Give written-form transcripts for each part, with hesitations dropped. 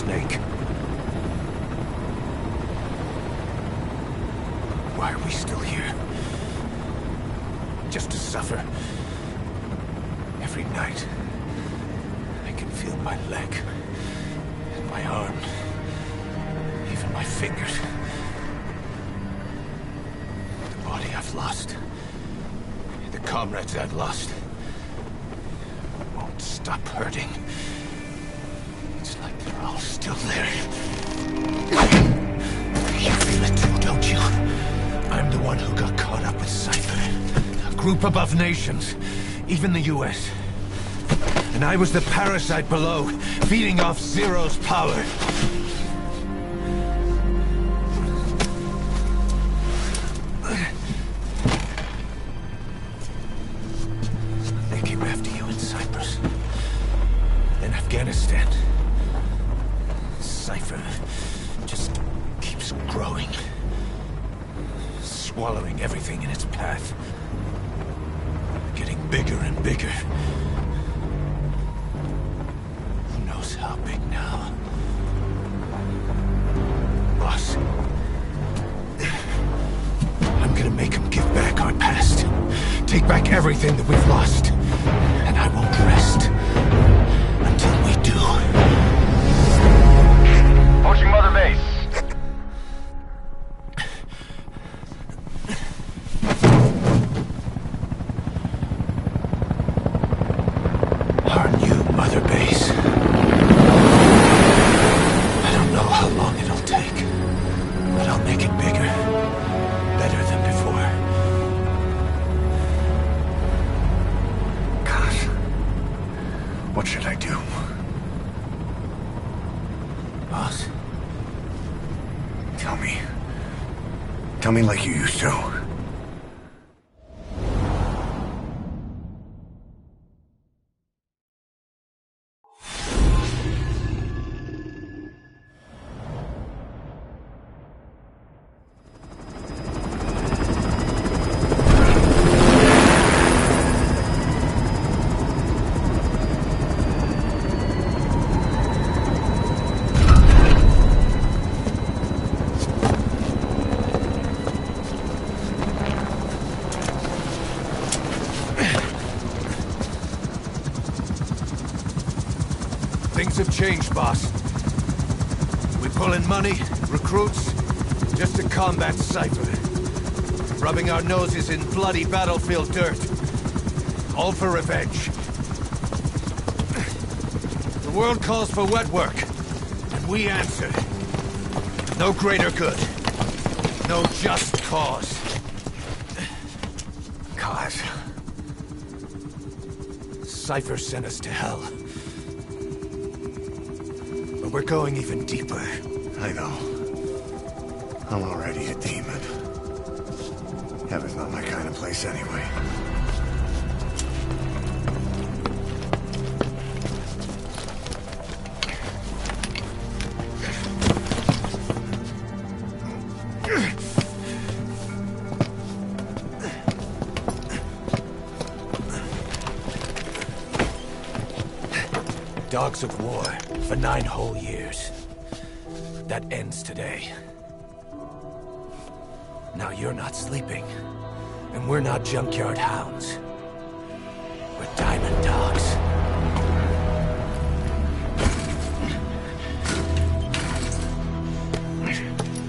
snake. Why are we still here? Just to suffer. Every night, I can feel my leg, and my arm, even my fingers. The body I've lost, the comrades I've lost, won't stop hurting. It's like they're all still there. You feel it too, don't you? I'm the one who got caught up with Cypher. A group above nations, even the US. And I was the parasite below, feeding off Zero's power. They came after you in Cyprus. In Afghanistan. Cypher just keeps growing. Swallowing everything in its path. Getting bigger and bigger. Who knows how big now? Boss. I'm gonna make him give back our past. Take back everything that we've lost. And I won't rest until we do. Pushing Mother Base. Our new Mother Base. I don't know how long it'll take, but I'll make it bigger. Better than before. Gosh. What should I do? Boss? Tell me. Tell me like you used to. Things have changed, boss. We pull in money, recruits, just to combat Cypher. Rubbing our noses in bloody battlefield dirt. All for revenge. The world calls for wet work, and we answer. No greater good. No just cause. Cause. Cypher sent us to hell. But we're going even deeper. I know. I'm already a demon. Heaven's not my kind of place anyway. Dogs of war for 9 whole years. That ends today. Now you're not sleeping, and we're not junkyard hounds. We're diamond dogs.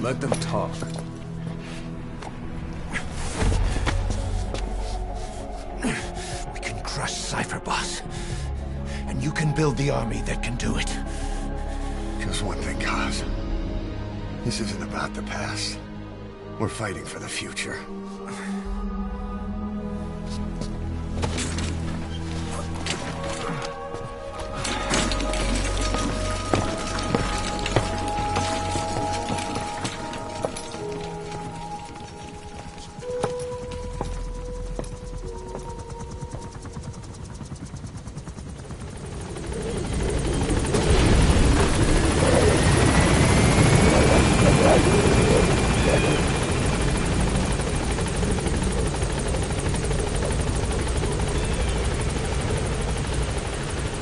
Let them talk. We can crush Cypher, boss. And you can build the army that can do it. Just one thing, Kaz. This isn't about the past. We're fighting for the future.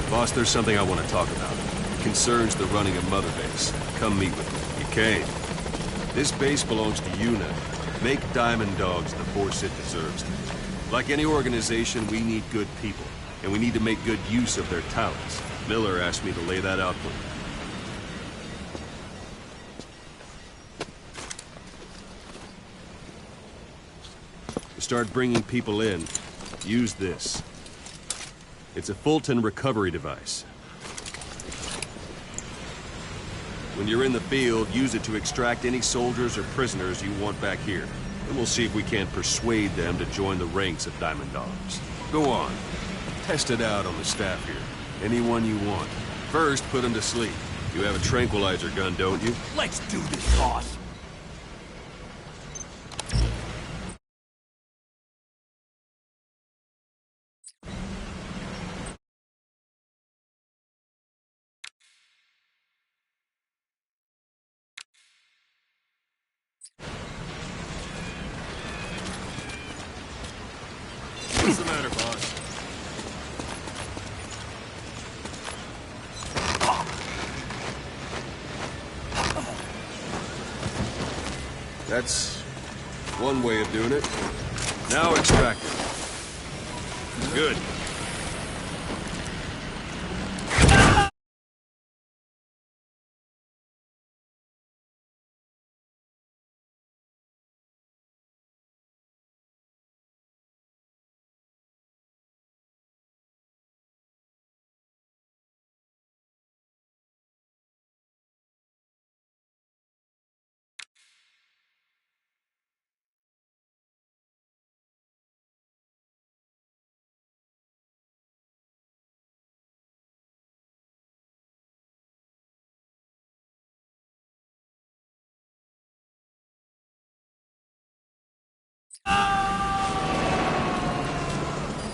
Boss, there's something I want to talk about. concerns the running of Mother Base, come meet with me. You came. This base belongs to you now. Make Diamond Dogs the force it deserves. Like any organization, we need good people, and we need to make good use of their talents. Miller asked me to lay that out for you. To start bringing people in, use this. It's a Fulton recovery device. When you're in the field, use it to extract any soldiers or prisoners you want back here. And we'll see if we can't persuade them to join the ranks of Diamond Dogs. Go on. Test it out on the staff here. Anyone you want. First, put them to sleep. You have a tranquilizer gun, don't you? Let's do this, boss. What's the matter, boss? That's one way of doing it. Now extract it. Good.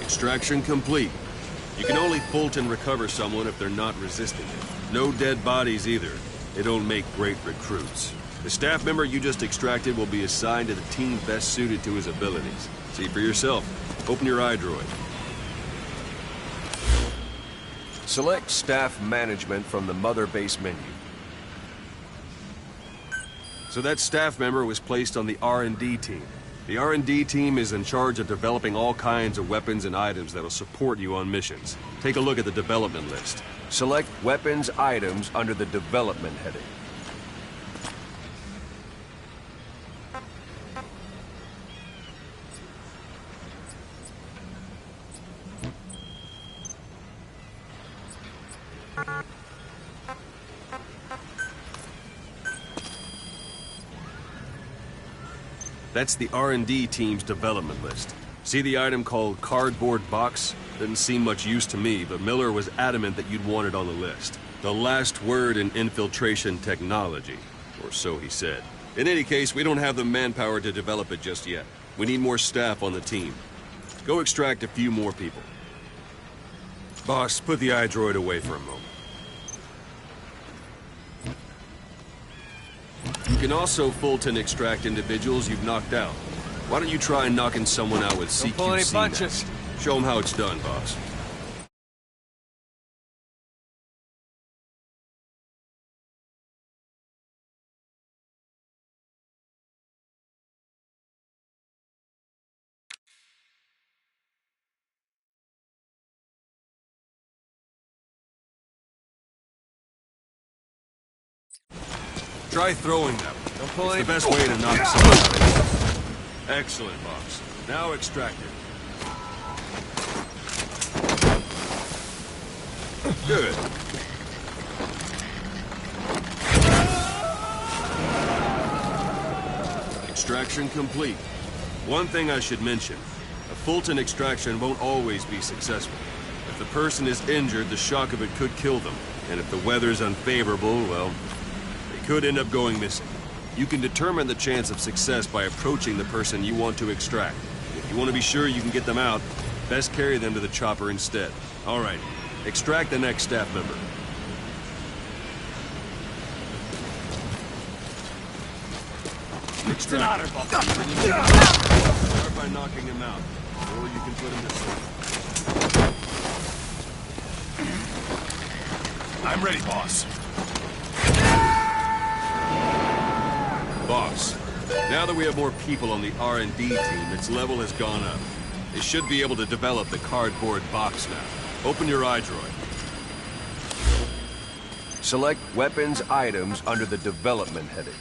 Extraction complete. You can only Fulton recover someone if they're not resisting it. No dead bodies either. They don't make great recruits. The staff member you just extracted will be assigned to the team best suited to his abilities. See for yourself. Open your iDroid. Select staff management from the Mother Base menu. So that staff member was placed on the R&D team. The R&D team is in charge of developing all kinds of weapons and items that'll support you on missions. Take a look at the development list. Select weapons items under the development heading. That's the R&D team's development list. See the item called cardboard box? Didn't seem much use to me, but Miller was adamant that you'd want it on the list. The last word in infiltration technology, or so he said. In any case, we don't have the manpower to develop it just yet. We need more staff on the team. Go extract a few more people. Boss, put the iDroid away for a moment. You can also Fulton extract individuals you've knocked out. Why don't you try knocking someone out with CQC? Don't pull any punches. Now? Show them how it's done, boss. Try throwing them. Don't pull It's any... the best way to knock someone out. Excellent, boss. Now extract it. Good. Extraction complete. One thing I should mention. A Fulton extraction won't always be successful. If the person is injured, the shock of it could kill them. And if the weather's unfavorable, well, they could end up going missing. You can determine the chance of success by approaching the person you want to extract. If you want to be sure you can get them out, best carry them to the chopper instead. All right, extract the next staff member. Extract. Start by knocking him out, or you can put him to sleep. I'm ready, boss. Boss, now that we have more people on the R&D team, its level has gone up. They should be able to develop the cardboard box now. Open your iDroid. Select Weapons Items under the Development heading.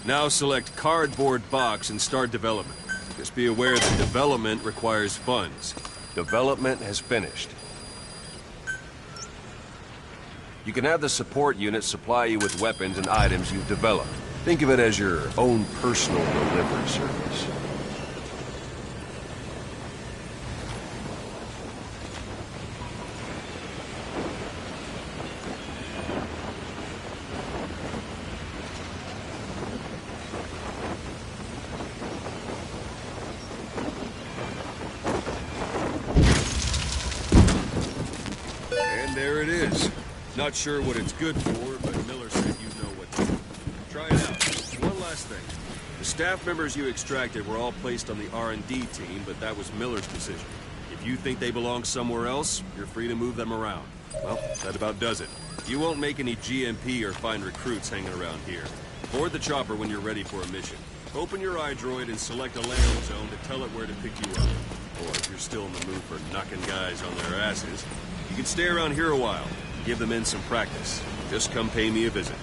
Now select Cardboard Box and start development. Just be aware that development requires funds. Development has finished. You can have the support unit supply you with weapons and items you've developed. Think of it as your own personal delivery service. And there it is. Not sure what it's good for, but Miller said you know what to do. Try it out. One last thing. The staff members you extracted were all placed on the R&D team, but that was Miller's decision. If you think they belong somewhere else, you're free to move them around. Well, that about does it. You won't make any GMP or find recruits hanging around here. Board the chopper when you're ready for a mission. Open your iDroid and select a landing zone to tell it where to pick you up. Or if you're still in the mood for knocking guys on their asses, you can stay around here a while. Give them in some practice. Just come pay me a visit.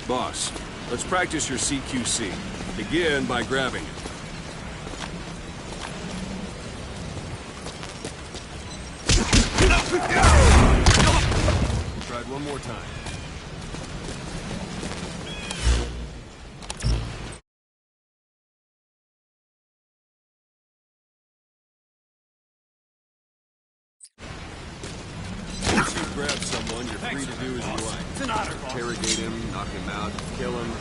Boss, let's practice your CQC. Begin by grabbing it. Tried one more time. Once you've grabbed someone, you're free to do as you like. It's an honor, boss. Interrogate him, knock him out, kill him.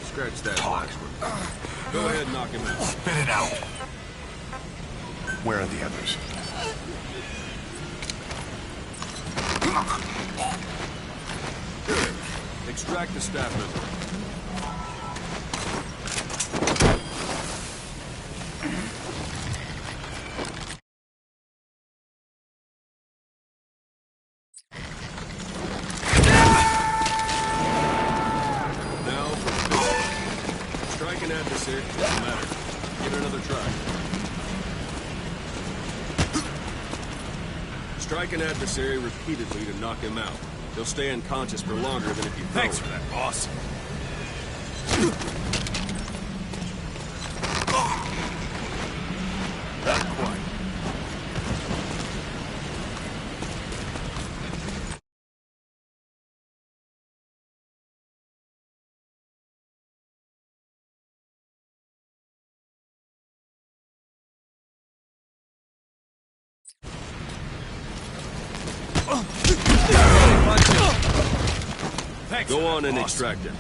Scratch that last one. Go ahead and knock him out. Spit it out. Where are the others? Good. Extract the staff member. Now for strike an adversary. Doesn't matter. Give it another try. Strike an adversary repeatedly to knock him out. He'll stay unconscious for longer than if you throw Thanks him. for that, boss. Not quite. Thanks Go for that, on and boss. extract him.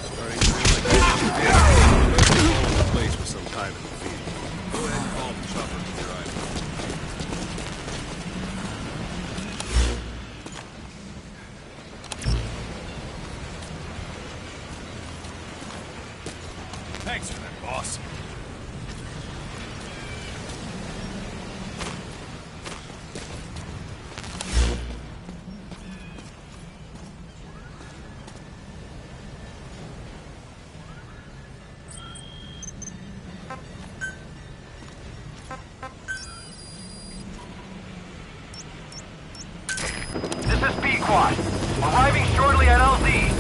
Starting to feel like this is all in place for some time in the field. Go ahead and call the chopper with your item. Thanks for that, boss. This is ps4. Arriving shortly at LZ.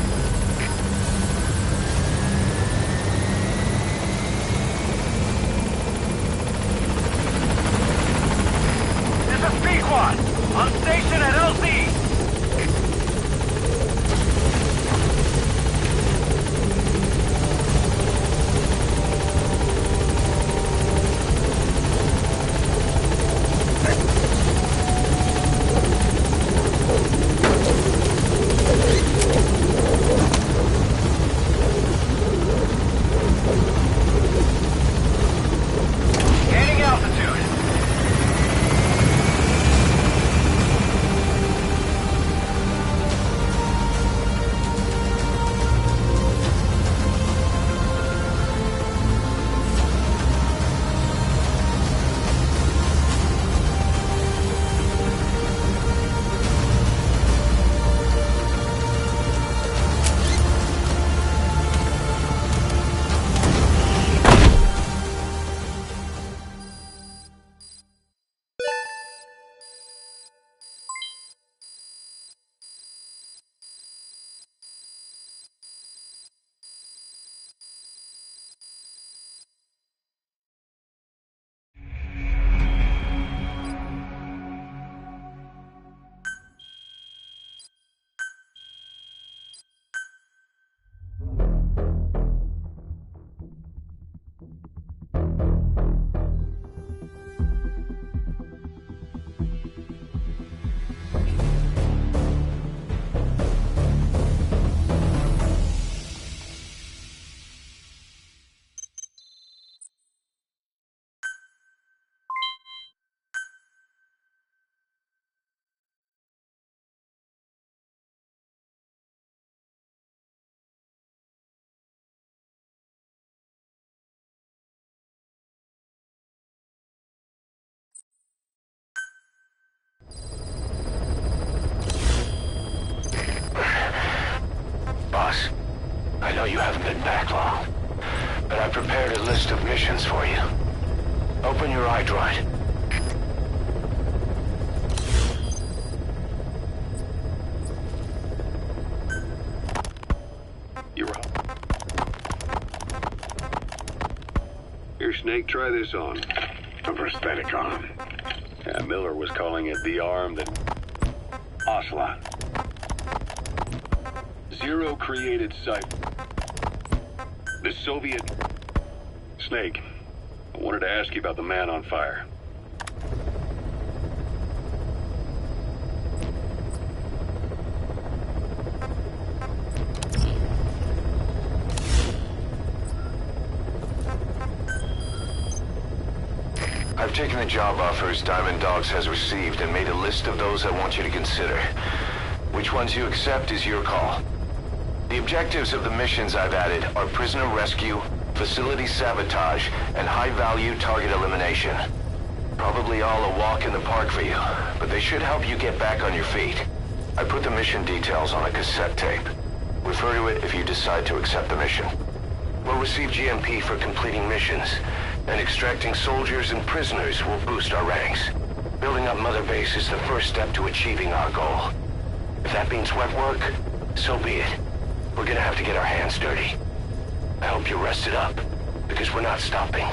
backlog. But I prepared a list of missions for you. Open your iDroid. You're up. Here, Snake, try this on. A prosthetic arm. Yeah, Miller was calling it the arm that... Ocelot. Zero created cipher. The Soviet... Snake, I wanted to ask you about the man on fire. I've taken the job offers Diamond Dogs has received and made a list of those I want you to consider. Which ones you accept is your call. The objectives of the missions I've added are prisoner rescue, facility sabotage, and high-value target elimination. Probably all a walk in the park for you, but they should help you get back on your feet. I put the mission details on a cassette tape. Refer to it if you decide to accept the mission. We'll receive GMP for completing missions, and extracting soldiers and prisoners will boost our ranks. Building up Mother Base is the first step to achieving our goal. If that means wet work, so be it. We're gonna have to get our hands dirty. I hope you're rested up, because we're not stopping.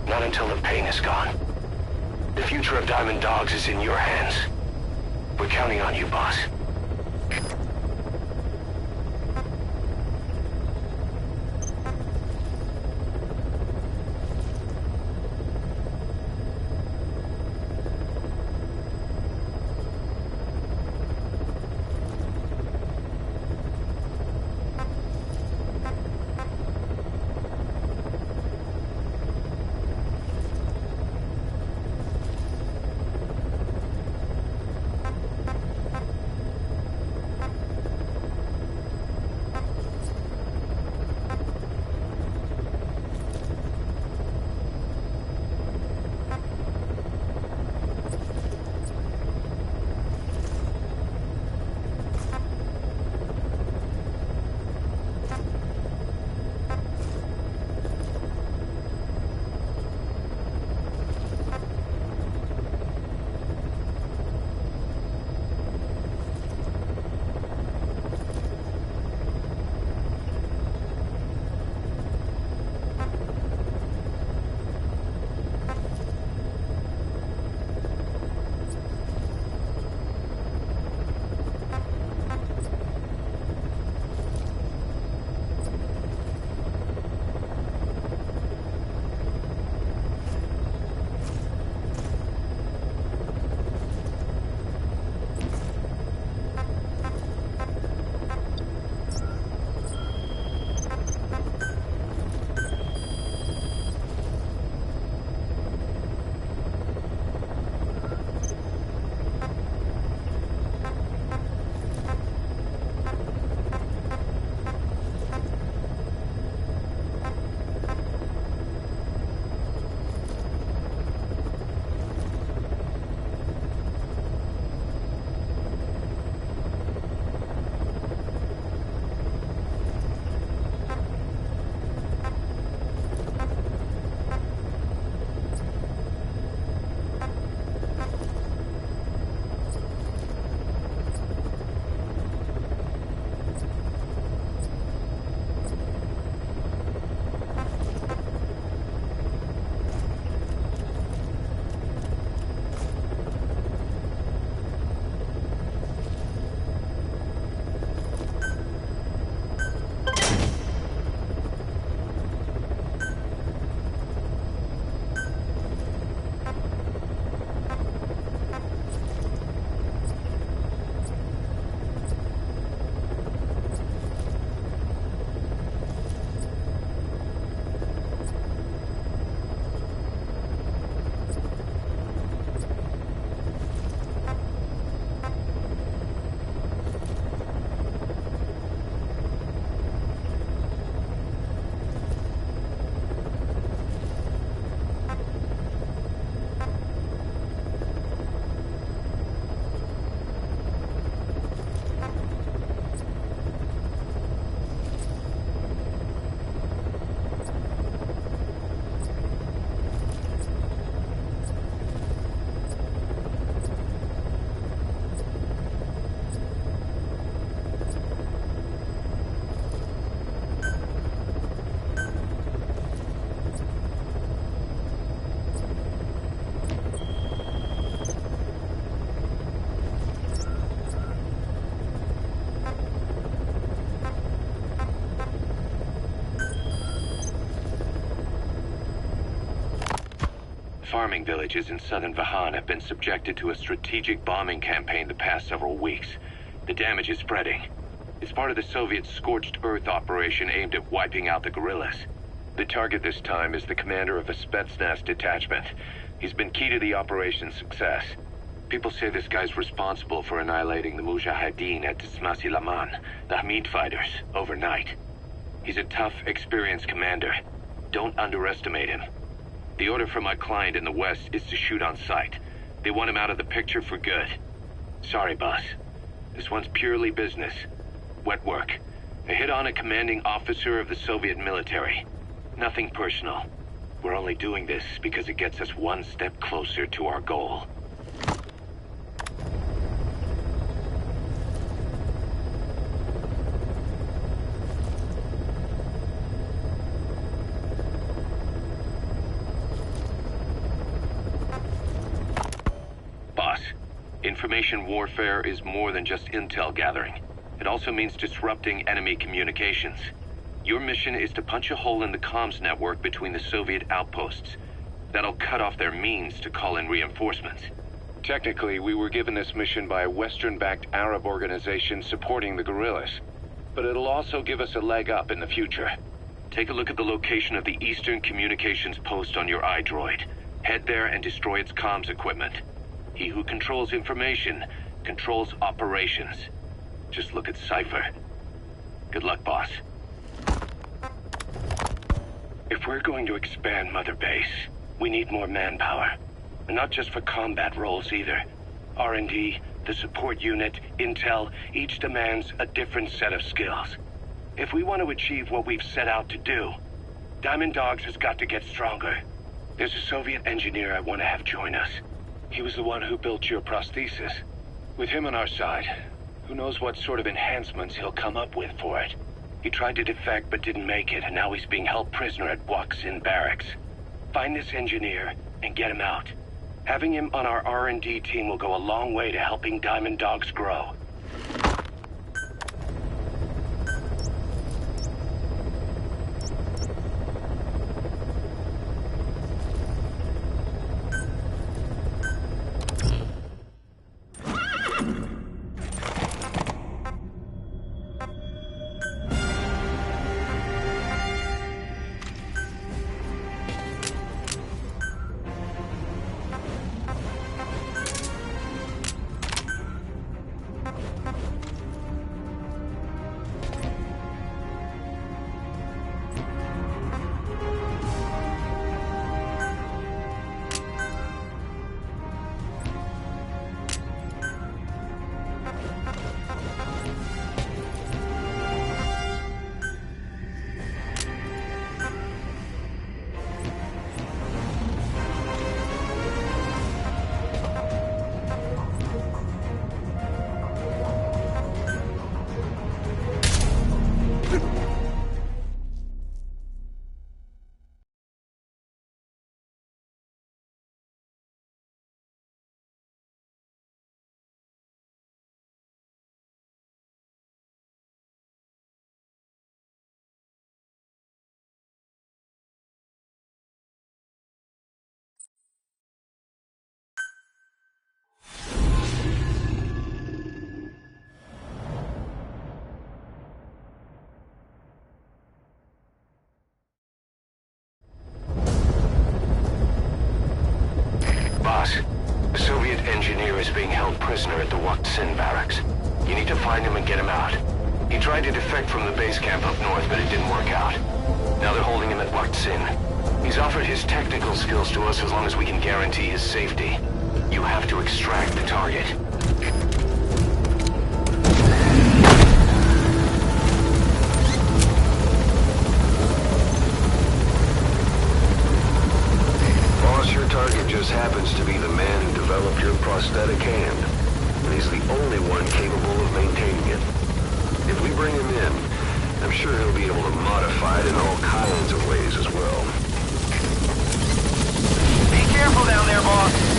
Not until the pain is gone. The future of Diamond Dogs is in your hands. We're counting on you, boss. farming villages in southern Vahan have been subjected to a strategic bombing campaign the past several weeks. The damage is spreading. It's part of the Soviet Scorched Earth operation aimed at wiping out the guerrillas. The target this time is the commander of a Spetsnaz detachment. He's been key to the operation's success. People say this guy's responsible for annihilating the Mujahideen at Tismasi Laman, the Hamid fighters, overnight. He's a tough, experienced commander. Don't underestimate him. The order from my client in the west is to shoot on sight. They want him out of the picture for good. Sorry, boss. This one's purely business. Wet work. A hit on a commanding officer of the Soviet military. Nothing personal. We're only doing this because it gets us one step closer to our goal. Boss, information warfare is more than just intel gathering. It also means disrupting enemy communications. Your mission is to punch a hole in the comms network between the Soviet outposts. That'll cut off their means to call in reinforcements. Technically, we were given this mission by a Western-backed Arab organization supporting the guerrillas. But it'll also give us a leg up in the future. Take a look at the location of the Eastern Communications Post on your iDroid. Head there and destroy its comms equipment. He who controls information controls operations. Just look at Cypher. Good luck, boss. If we're going to expand Mother Base, we need more manpower. And not just for combat roles either. R&D, the support unit, intel, each demands a different set of skills. If we want to achieve what we've set out to do, Diamond Dogs has got to get stronger. There's a Soviet engineer I want to have join us. He was the one who built your prosthesis. With him on our side, who knows what sort of enhancements he'll come up with for it. He tried to defect but didn't make it, and now he's being held prisoner at Waksin Barracks. Find this engineer and get him out. Having him on our R&D team will go a long way to helping Diamond Dogs grow. The Soviet engineer is being held prisoner at the Waksin Barracks. You need to find him and get him out. He tried to defect from the base camp up north, but it didn't work out. Now they're holding him at Waksin. He's offered his technical skills to us as long as we can guarantee his safety. You have to extract the target. Your target just happens to be the man who developed your prosthetic hand, and he's the only one capable of maintaining it. If we bring him in, I'm sure he'll be able to modify it in all kinds of ways as well. Be careful down there, boss.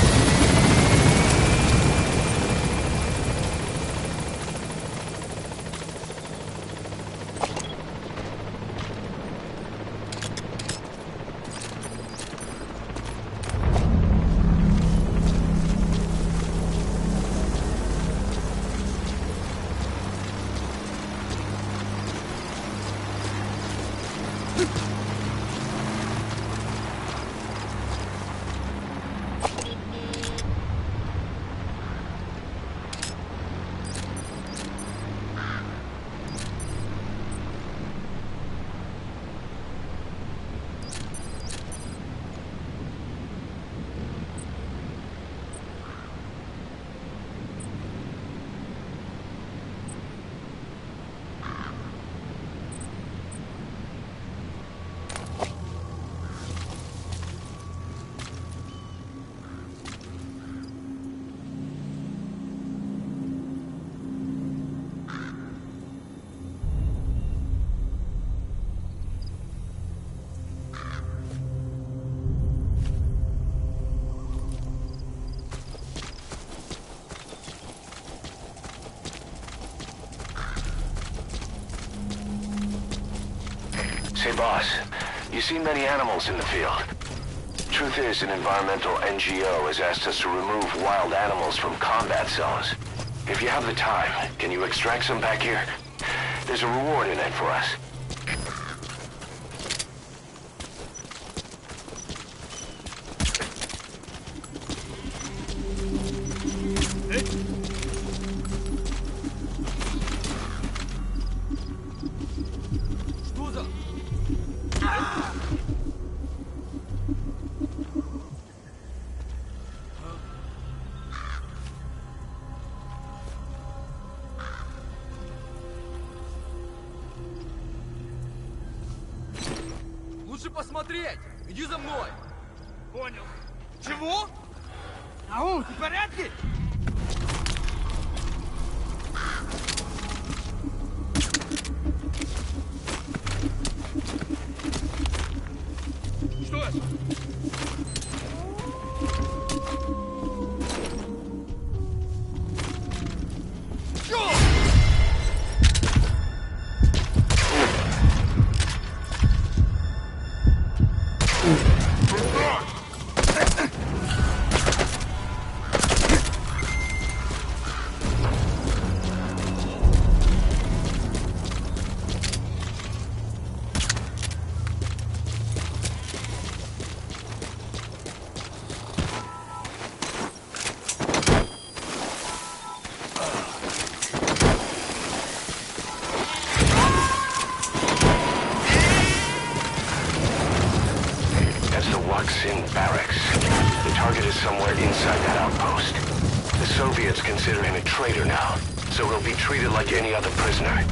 Hey, boss. You seen many animals in the field? Truth is, an environmental NGO has asked us to remove wild animals from combat zones. If you have the time, can you extract some back here? There's a reward in it for us. Лучше посмотреть! Иди за мной! Понял. Чего? Ау, ты в порядке? Что это? Barracks. The target is somewhere inside that outpost. The Soviets consider him a traitor now, so he'll be treated like any other prisoner.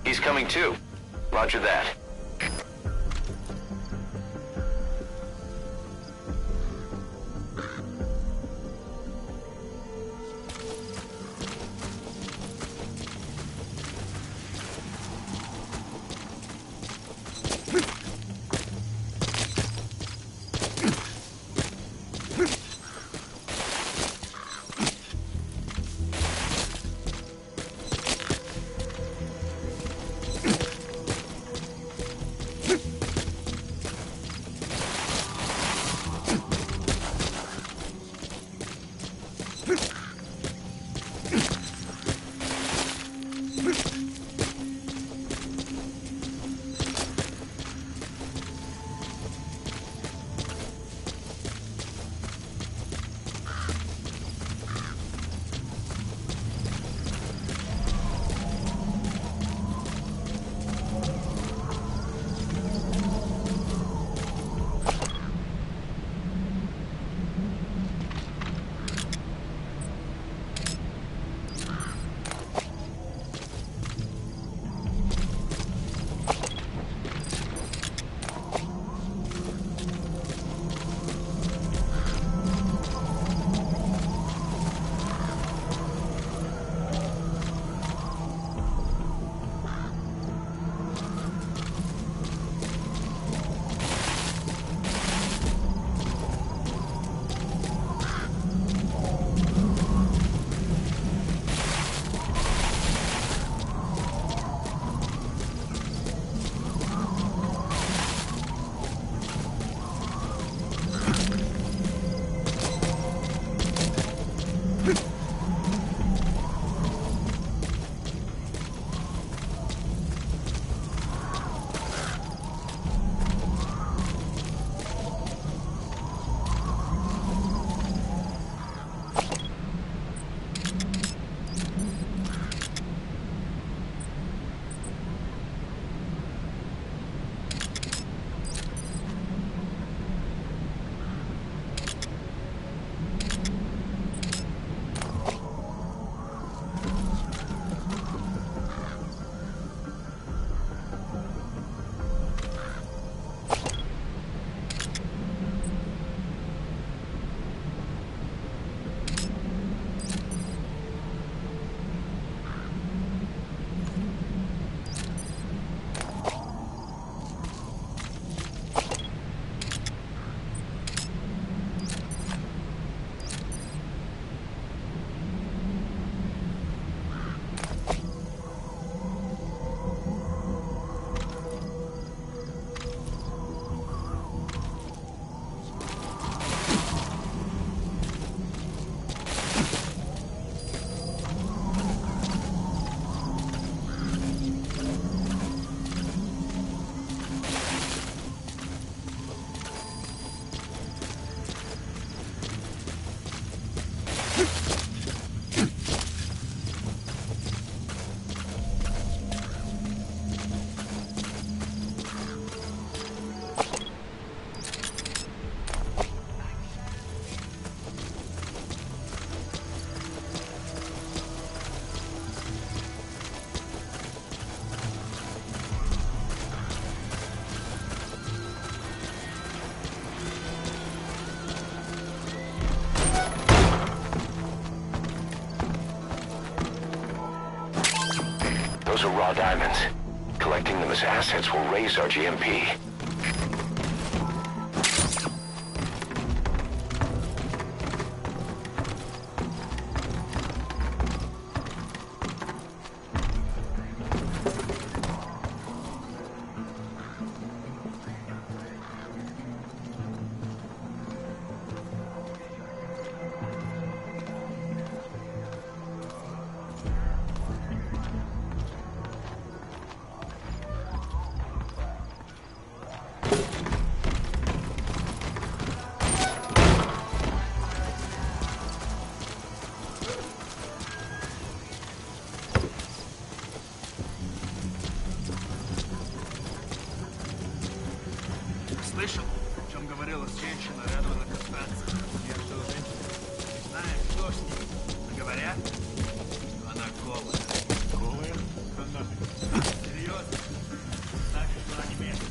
He's coming too. Roger that. Those are raw diamonds. Collecting them as assets will raise our GMP. Слышал, о чем говорила женщина рядом на кастанции? Между женщинами. Не знаем, что с ней. Но говорят, что она голая. Голая? Серьезно? Значит, что она не местная.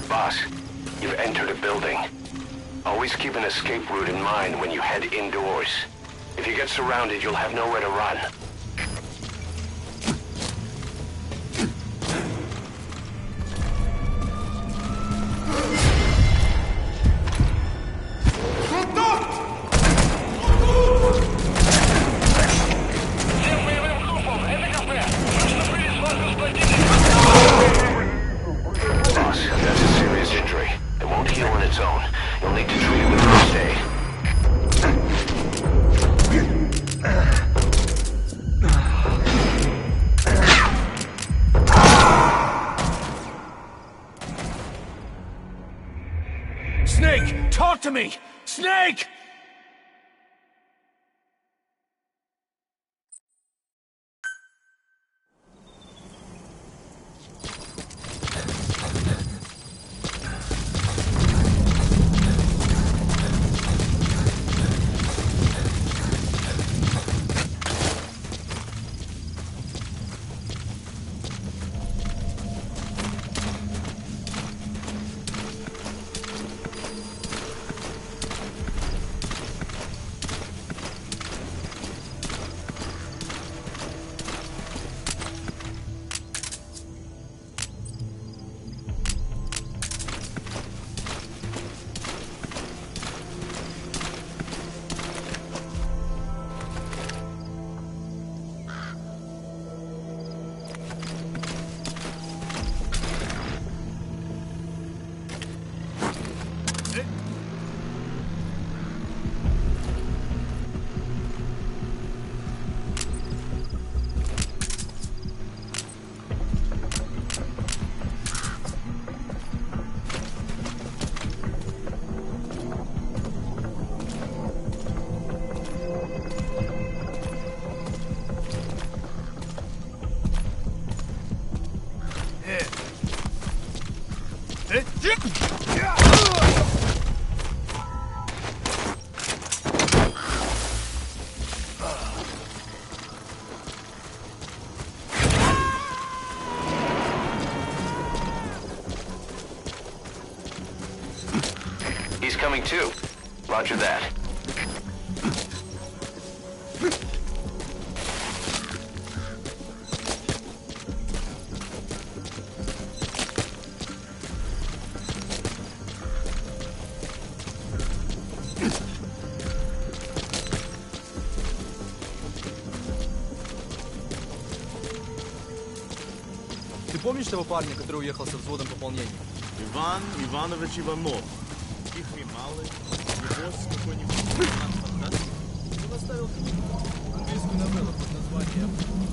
Boss, you've entered a building. Always keep an escape route in mind when you head indoors. If you get surrounded, you'll have nowhere to run. Snake! Talk to me! Snake! incoming too. Roger that. Ты помнишь того парня, который уехал со взводом пополнения? Иван Иванович Иванов. Тихий малый. Небось какой-нибудь фантаст. Он оставил английскую новеллу под названием 1900.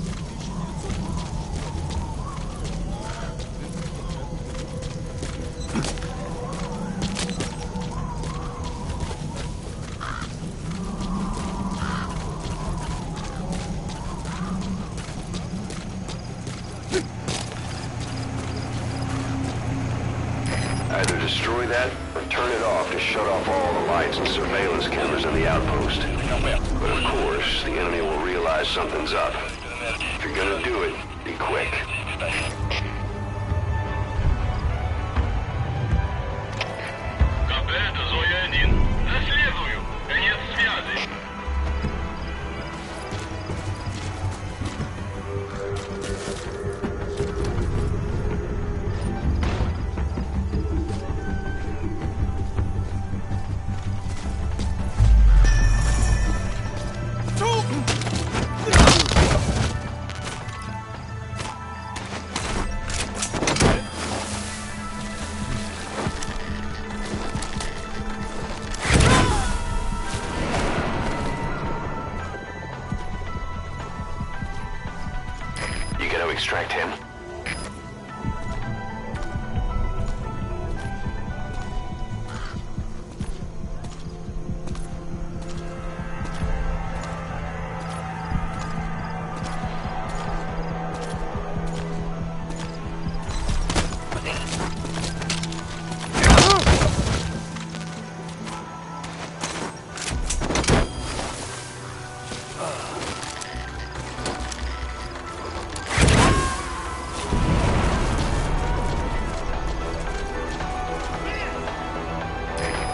Either destroy that, or turn it off to shut off all the lights and surveillance cameras in the outpost. But of course, the enemy will realize something's up. If you're gonna do it, be quick. Это Зоя-1. Наследую. Конец связи. You gonna extract him?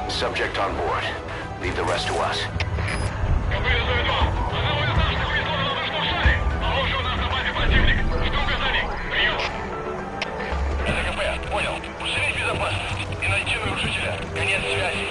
Subject on board. Leave the rest to us. Понял. Усилить безопасность и найти нарушителя. Конец связи.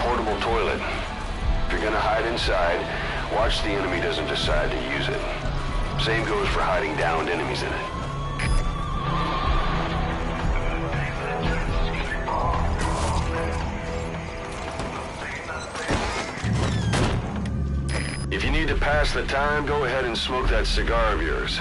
Portable toilet. If you're gonna hide inside, watch the enemy doesn't decide to use it. Same goes for hiding downed enemies in it. If you need to pass the time, go ahead and smoke that cigar of yours.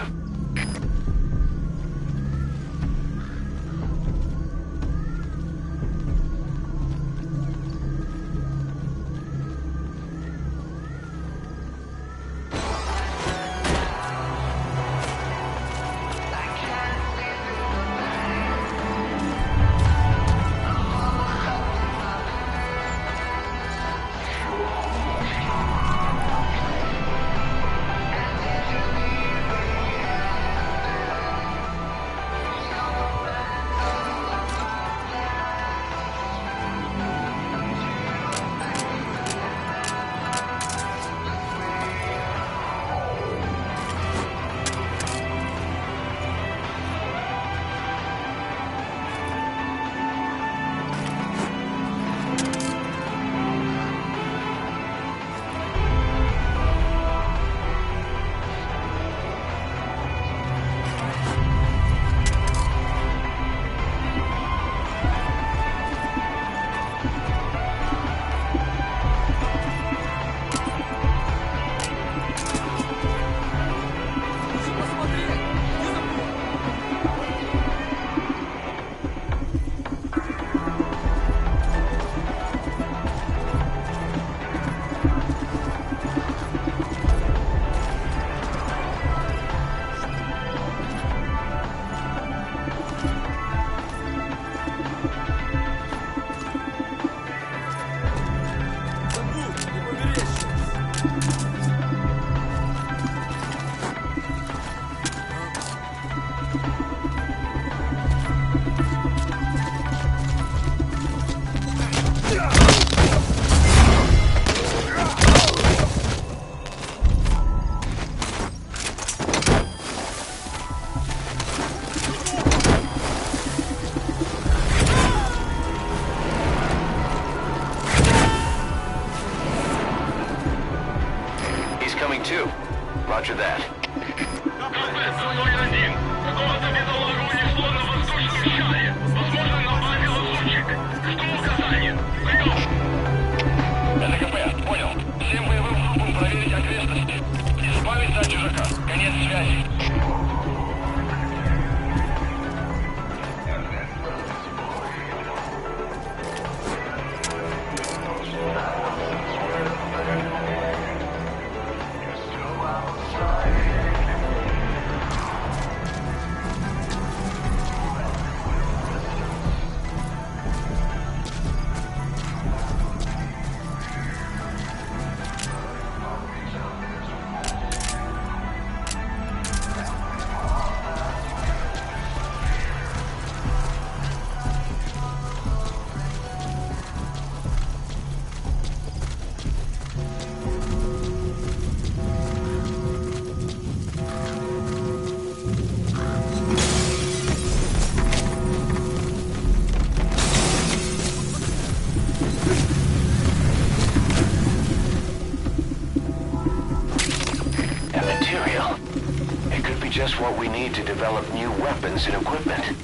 what we need to develop new weapons and equipment.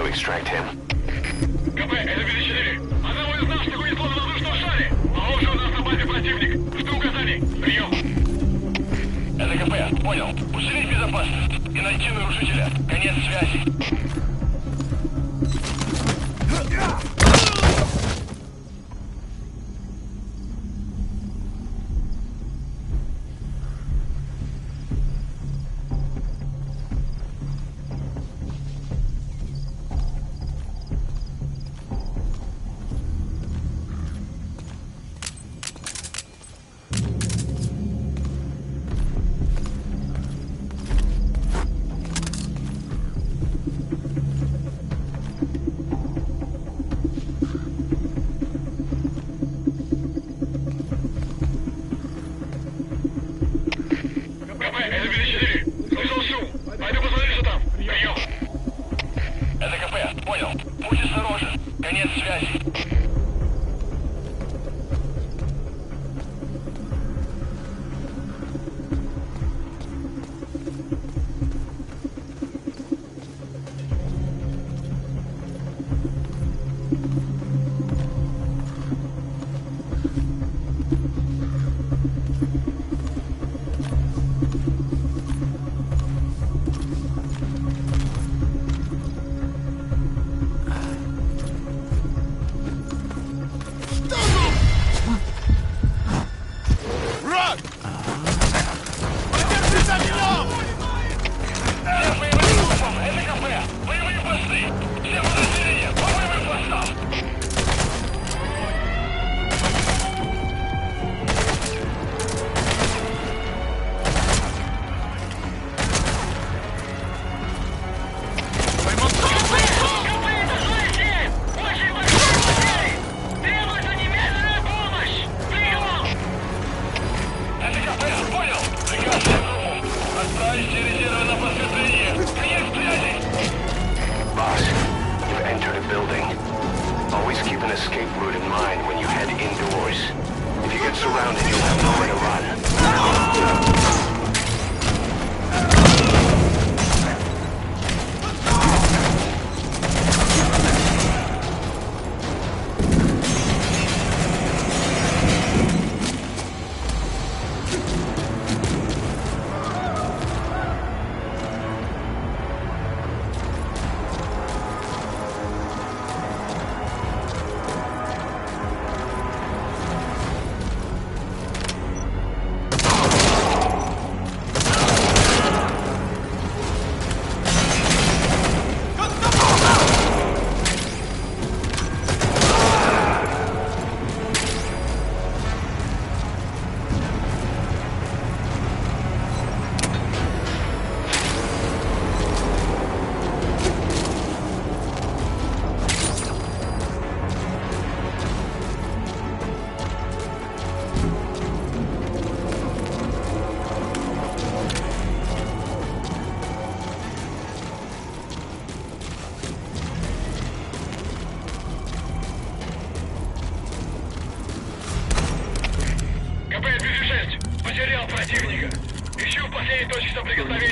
Extract him. КП, это ПС4. Одного из наших унесло на воздушном шаре. Похоже, у нас на базе противник. Жду указаний. Прием. Это КП, понял. Усилить безопасность и найти нарушителя. Конец связи.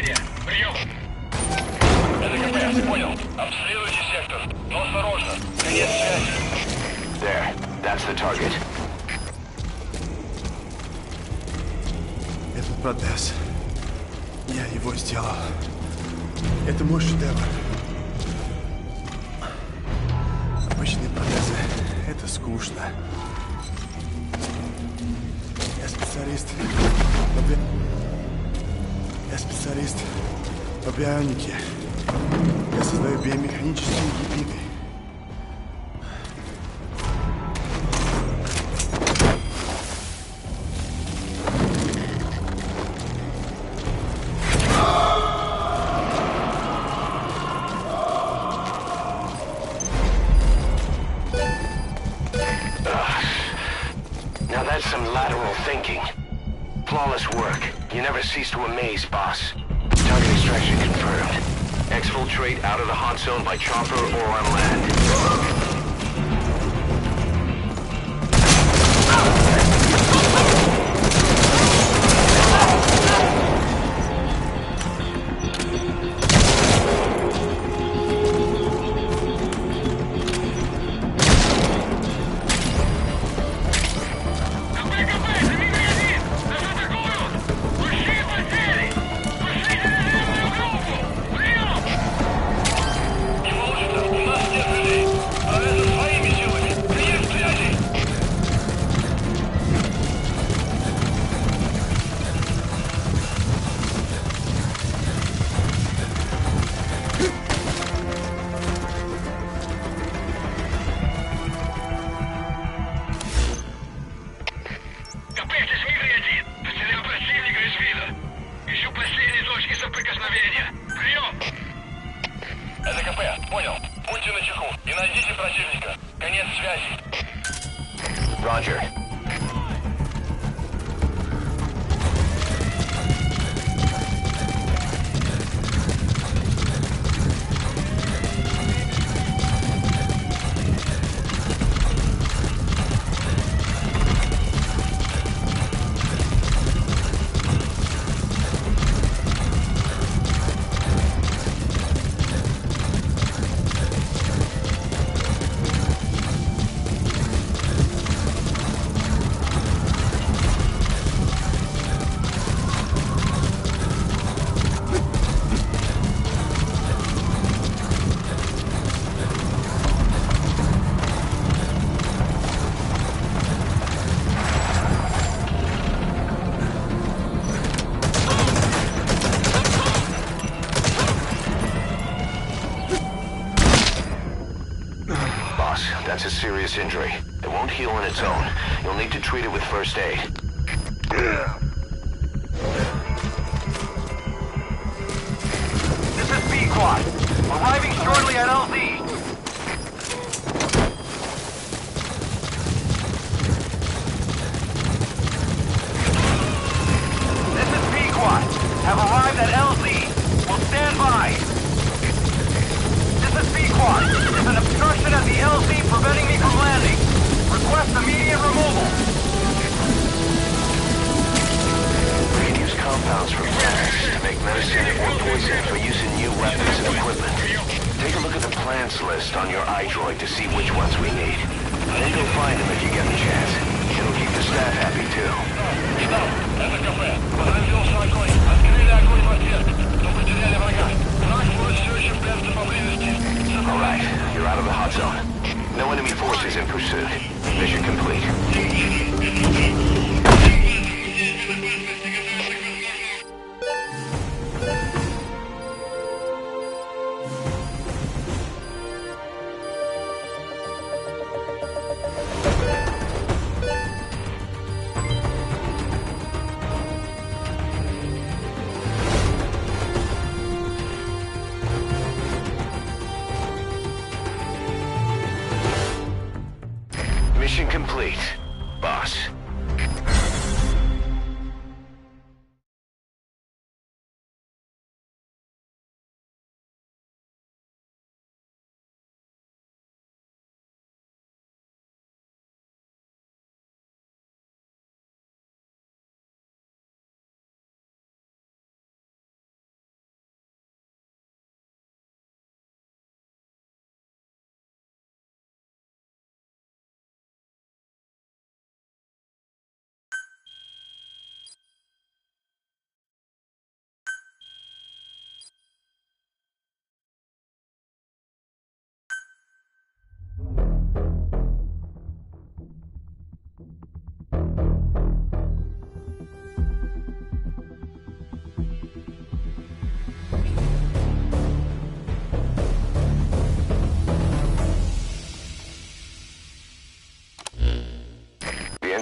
нападения. Прием. Это КП, понял. Обследуйте сектор. Но осторожно. Конец связи. There. That's the target. Этот протез. Я его сделал. Это мой шедевр. Обычные протезы. Это скучно. Я специалист по бионике. Я создаю биомеханические гибриды. Now that's some lateral thinking. Flawless work. You never cease to amaze, boss. Target extraction confirmed. Exfiltrate out of the hot zone by chopper or on land. Roger. That's a serious injury. It won't heal on its own. You'll need to treat it with first aid. This is ps4. Arriving shortly at LZ. This is ps4. Have arrived at LZ. Will stand by. This is ps4. There's an obstruction at the LZ preventing me from landing. Request immediate removal. We can use compounds from plants to make medicine or poison for use in new weapons and equipment. Take a look at the plants list on your iDroid to see which ones we need. Then go find them if you get the chance. It'll keep the staff happy too. Штаб, это КП. Подразделся огонь. Открыли огонь в ответ. Но потеряли врага. Враг вроде все еще прячется поблизости. All right, you're out of the hot zone. No enemy forces in pursuit. Mission complete.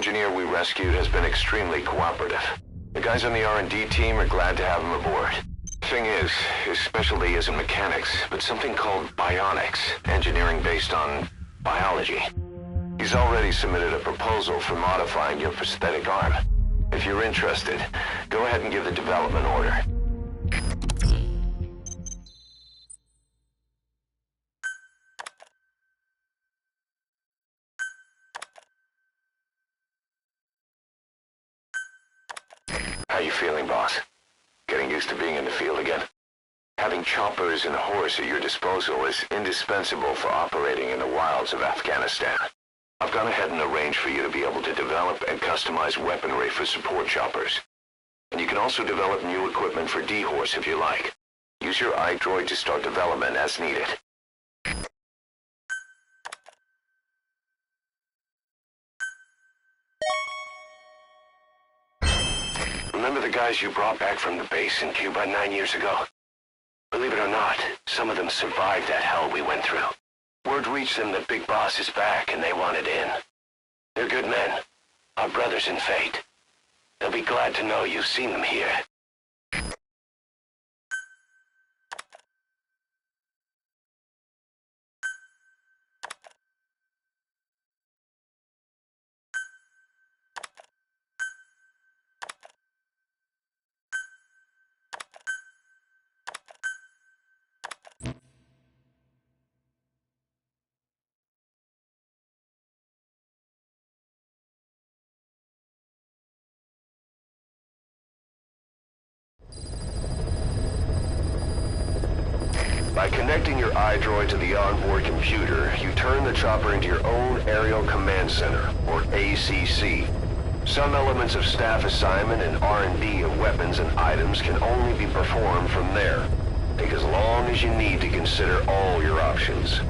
engineer we rescued has been extremely cooperative. The guys on the R&D team are glad to have him aboard. Thing is, his specialty isn't mechanics, but something called bionics, engineering based on biology. He's already submitted a proposal for modifying your prosthetic arm. If you're interested, go ahead and give the development order. How you feeling, boss? Getting used to being in the field again? Having choppers and a horse at your disposal is indispensable for operating in the wilds of Afghanistan. I've gone ahead and arranged for you to be able to develop and customize weaponry for support choppers. And you can also develop new equipment for D-Horse if you like. Use your iDroid to start development as needed. Remember the guys you brought back from the base in Cuba 9 years ago? Believe it or not, some of them survived that hell we went through. Word reached them that Big Boss is back and they wanted in. They're good men, our brothers in fate. They'll be glad to know you've seen them here. By connecting your iDroid to the onboard computer, you turn the chopper into your own Aerial Command Center, or ACC. Some elements of staff assignment and R&D of weapons and items can only be performed from there. Take as long as you need to consider all your options.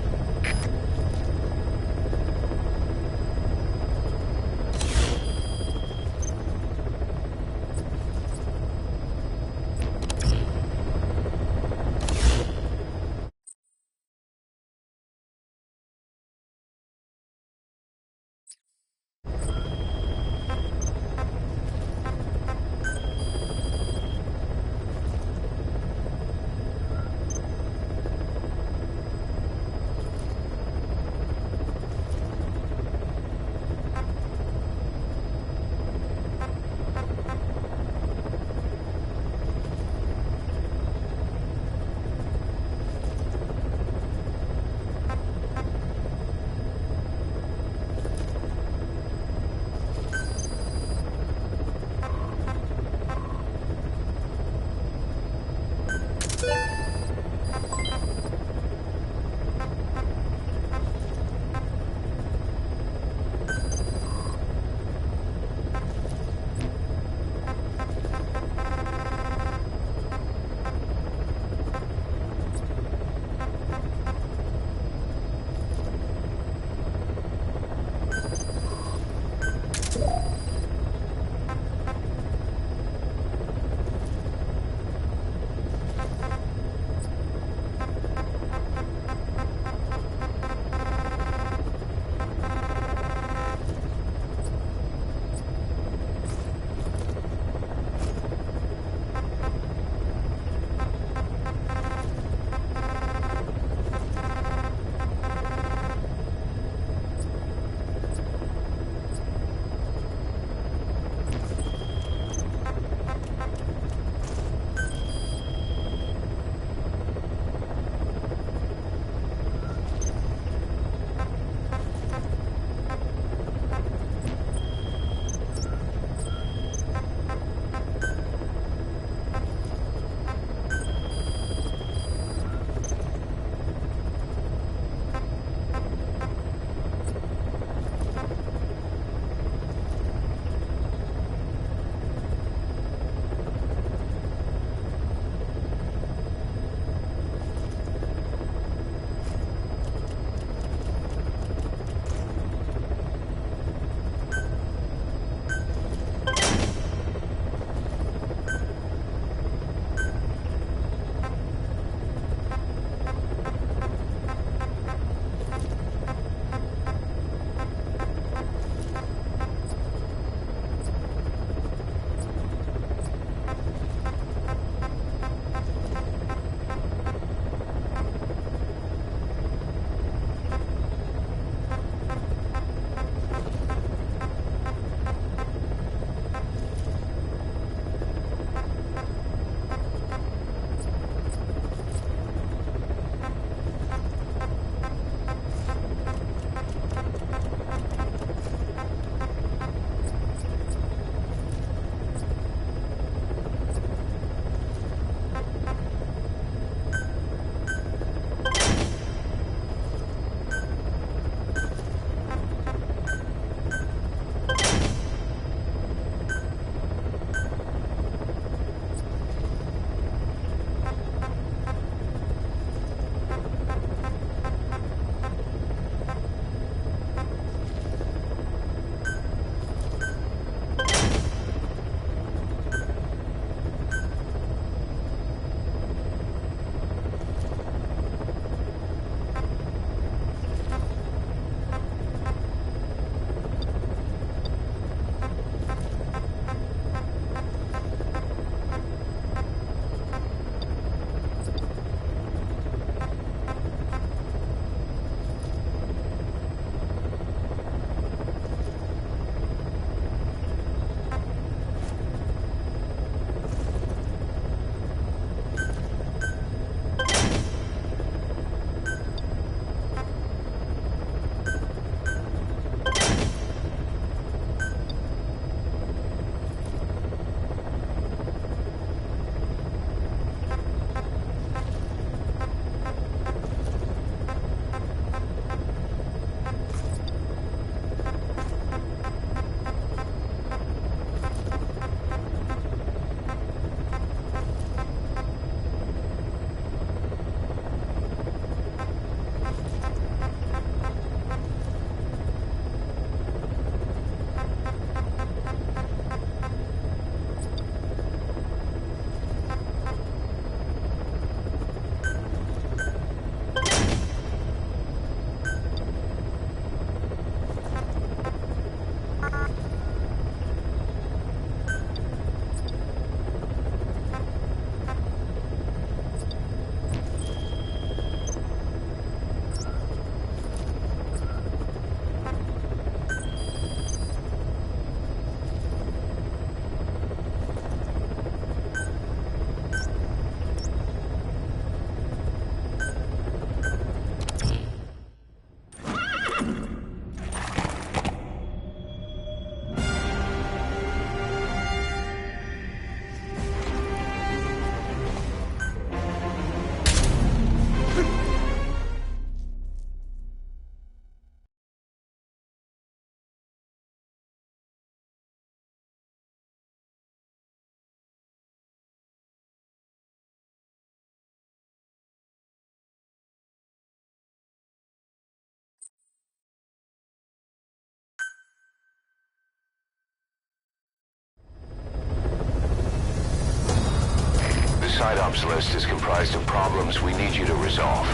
ops list is comprised of problems we need you to resolve.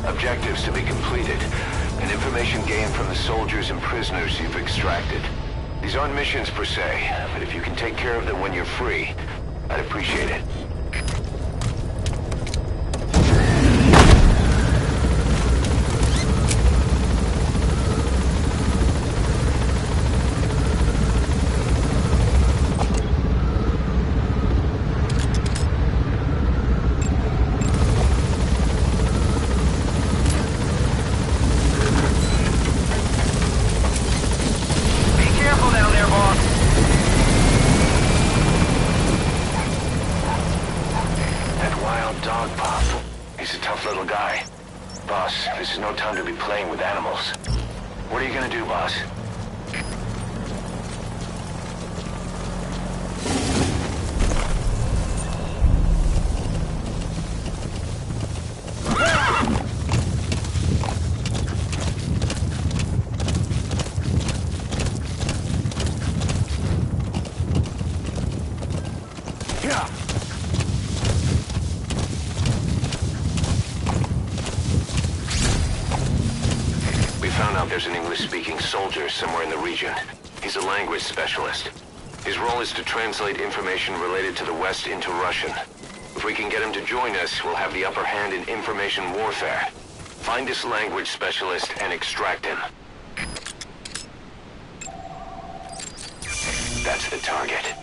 Objectives to be completed, and information gained from the soldiers and prisoners you've extracted. These aren't missions per se, but if you can take care of them when you're free, I'd appreciate it. There's an English-speaking soldier somewhere in the region. He's a language specialist. His role is to translate information related to the West into Russian. If we can get him to join us, we'll have the upper hand in information warfare. Find this language specialist and extract him. That's the target.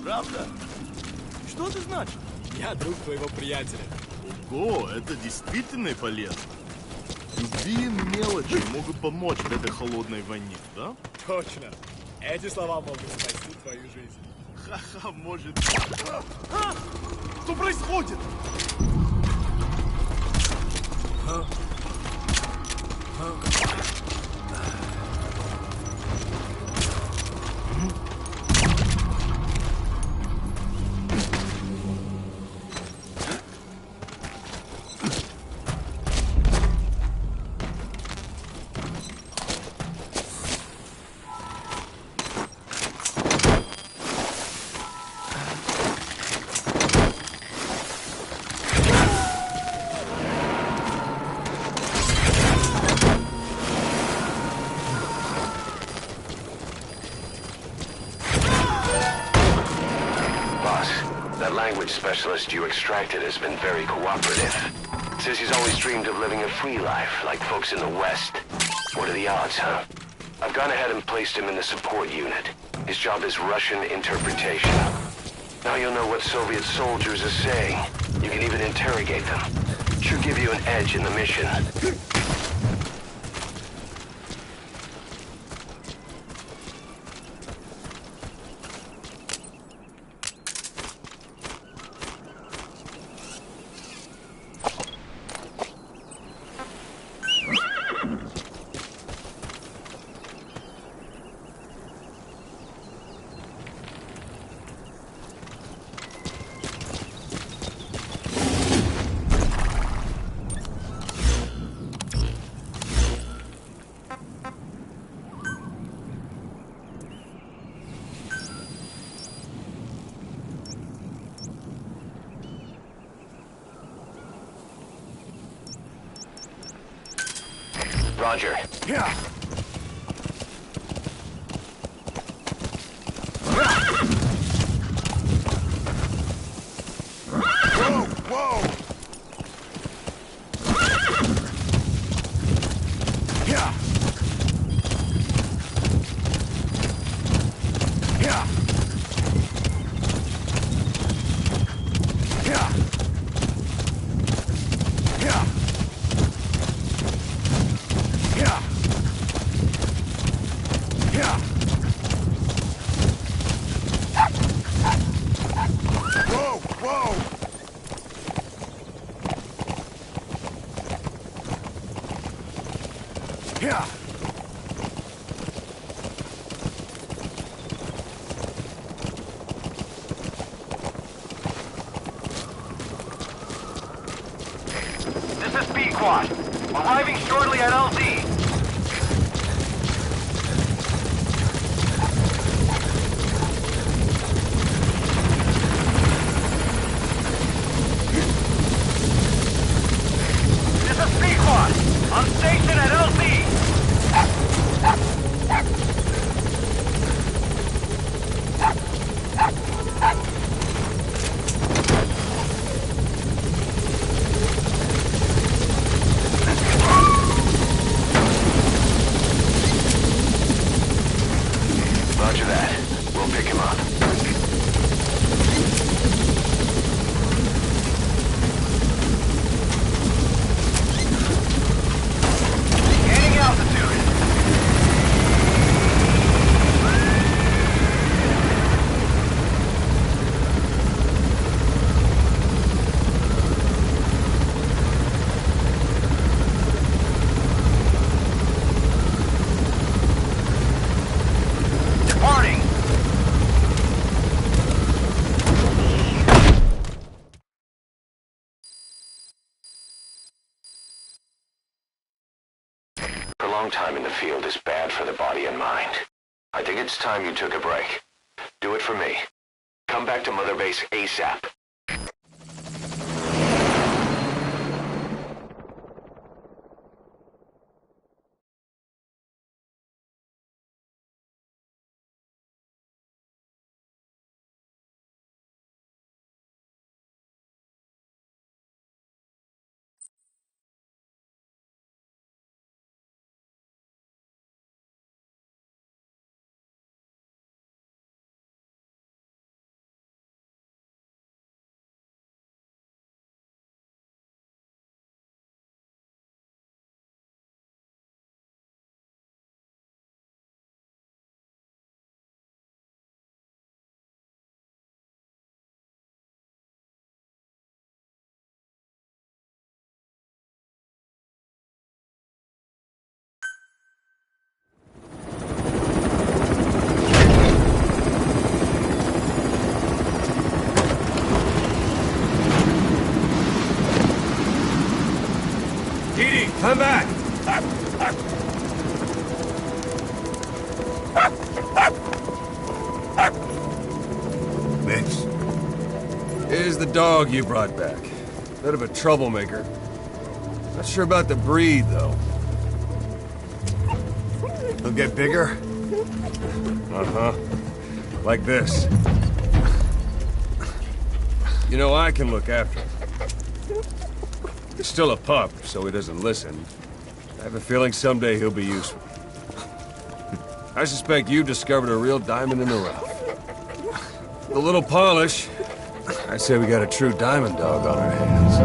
Правда? Что это значит? Я друг твоего приятеля. Ого, это действительно полезно. Любые мелочи могут помочь в этой холодной войне, да? Точно. Эти слова могут спасти твою жизнь. Ха-ха, может... Что происходит? Specialist you extracted has been very cooperative. Says he's always dreamed of living a free life, like folks in the West. What are the odds, huh? I've gone ahead and placed him in the support unit. His job is Russian interpretation. Now you'll know what Soviet soldiers are saying. You can even interrogate them. Should give you an edge in the mission. Roger. Yeah. Whoa, whoa. Yeah. Whoa, whoa! Yeah. This is ps4. Arriving shortly at LZ. This is ps4. On station at LZ. Roger that. We'll pick him up. Gaining altitude. Departing. Prolonged time in the field is bad for the body and mind. I think it's time you took a break. Do it for me. Come back to Mother Base ASAP. Come back! Vince. Here's the dog you brought back. Bit of a troublemaker. Not sure about the breed, though. He'll get bigger? Uh-huh. Like this. You know, I can look after him. He's still a pup, so he doesn't listen. I have a feeling someday he'll be useful. I suspect you discovered a real diamond in the rough. With a little polish, I'd say we got a true diamond dog on our hands.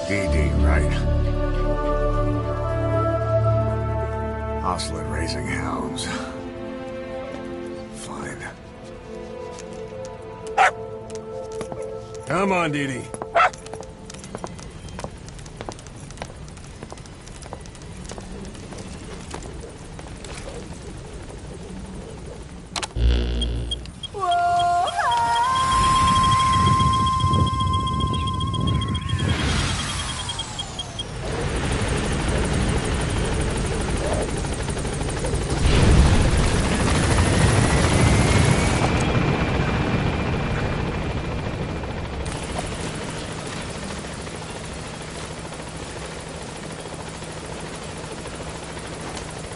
DD, right? Hostile at raising hounds. Fine. Come on, Dee Dee.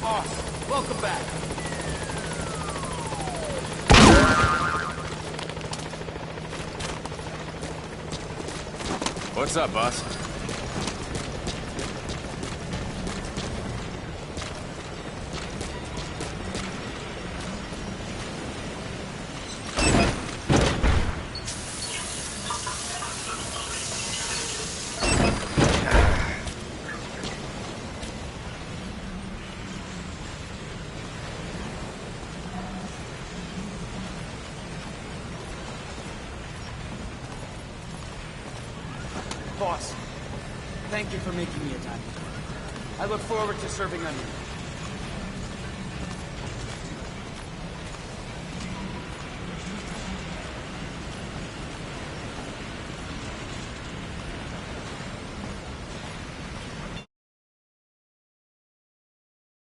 Boss, welcome back. What's up, boss? boss. Thank you for making me a diamond. I look forward to serving under you.